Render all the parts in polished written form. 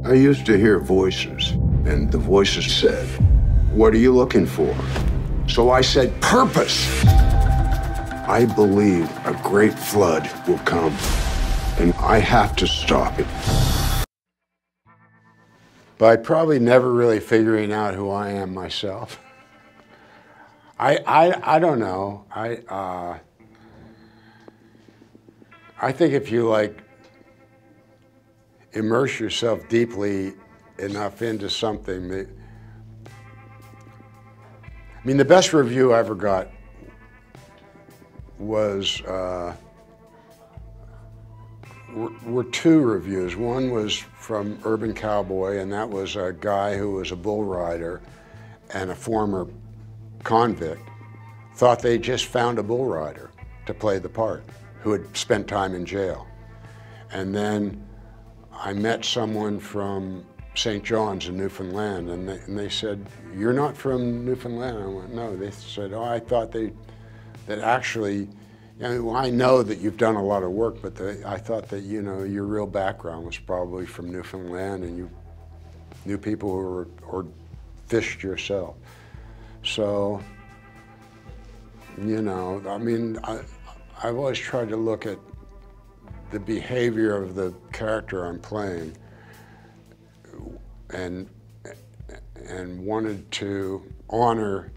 I used to hear voices, and the voices said, "What are you looking for?" So I said, "Purpose." I believe a great flood will come, and I have to stop it. By probably never really figuring out who I am myself. I don't know. I think if you immerse yourself deeply enough into something, I mean, the best review I ever got was were two reviews. One was from Urban Cowboy, and that was a guy who was a bull rider and a former convict, thought they just found a bull rider to play the part who had spent time in jail. And then I met someone from St. John's in Newfoundland, and they said, "You're not from Newfoundland?" I went, "No." They said, "Oh, I thought that actually, I know that you've done a lot of work, but I thought that, your real background was probably from Newfoundland, and you knew people who were, or fished yourself." So, I mean, I've always tried to look at the behavior of the character I'm playing and wanted to honor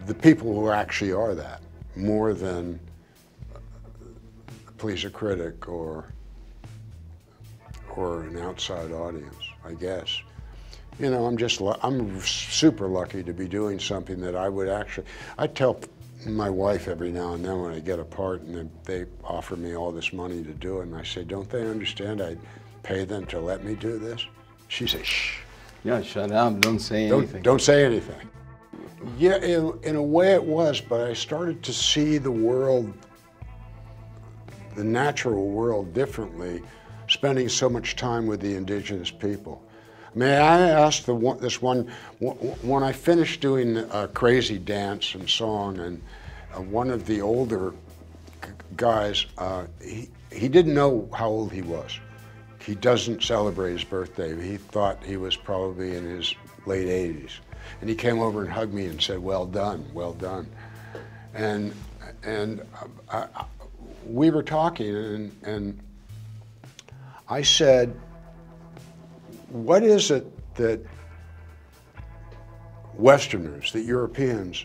the people who actually are that, more than please a critic or an outside audience, I guess. I'm super lucky to be doing something that I tell my wife every now and then when I get a part and they offer me all this money to do it, and I say, "Don't they understand I'd pay them to let me do this?" She says, "Shh. Yeah, shut up, don't say anything." Don't say anything. Yeah, in a way it was, but I started to see the world, the natural world, differently, spending so much time with the indigenous people. May I ask this one, when I finished doing Crazy Dance and Song, and one of the older guys, he didn't know how old he was. He doesn't celebrate his birthday. He thought he was probably in his late 80s. And he came over and hugged me and said, "Well done, well done." And we were talking, and I said, "What is it that Westerners, that Europeans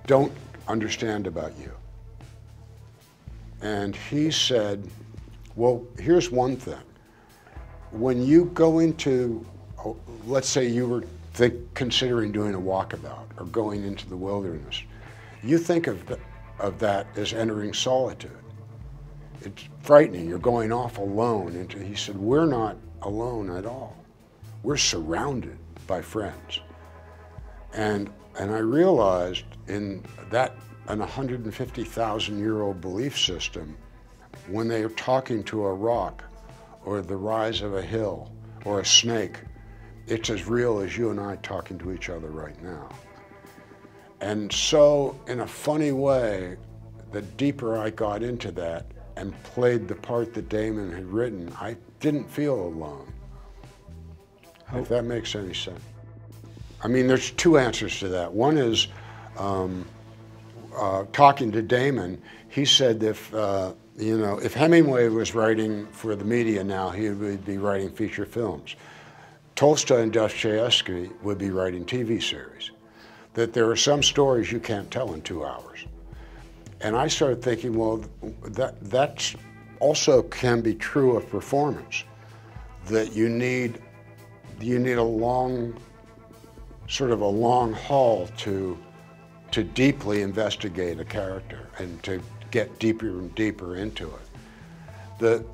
don't understand about you?" And he said, "Well, here's one thing. When you go into, let's say you were considering doing a walkabout or going into the wilderness, you think of that as entering solitude. It's frightening. You're going off alone into," he said, "We're not alone at all. We're surrounded by friends." And I realized in an 150,000-year-old belief system, when they are talking to a rock or the rise of a hill or a snake, it's as real as you and I talking to each other right now. And so, in a funny way, the deeper I got into that and played the part that Damon had written, I didn't feel alone. If that makes any sense. I mean, there's two answers to that. One is, talking to Damon, he said if Hemingway was writing for the media now, he would be writing feature films. Tolstoy and Dostoevsky would be writing TV series. That there are some stories you can't tell in 2 hours. And I started thinking, well, that's also can be true of performance. That you need a long haul to deeply investigate a character and to get deeper and deeper into it.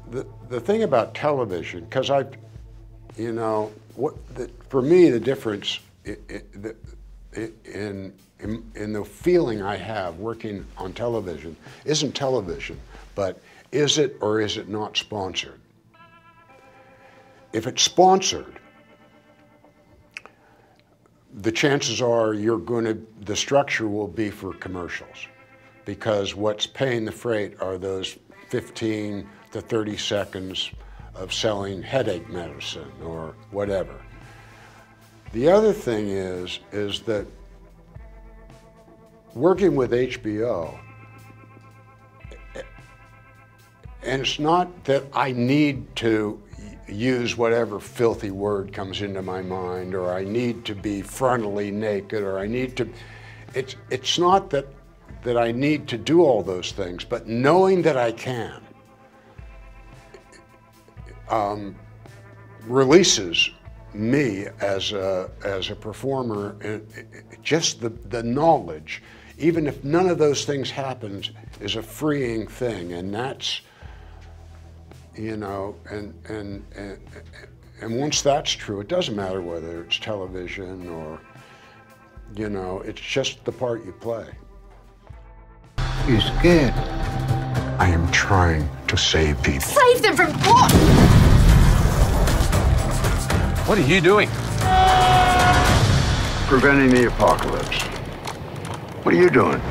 The thing about television, because for me the difference in the feeling I have working on television isn't television, but is it or is it not sponsored? If it's sponsored, the chances are the structure will be for commercials, because what's paying the freight are those 15, the 30 seconds of selling headache medicine or whatever. The other thing is that working with HBO, and it's not that I need to use whatever filthy word comes into my mind, or I need to be frontally naked, or I need to, it's not that I need to do all those things, but knowing that I can releases me as a performer, just the knowledge, even if none of those things happens, is a freeing thing, and that's, you know, and once that's true, it doesn't matter whether it's television or, you know, it's just the part you play. You're scared. I am trying to save people. Save them from what? What are you doing? Preventing the apocalypse. What are you doing?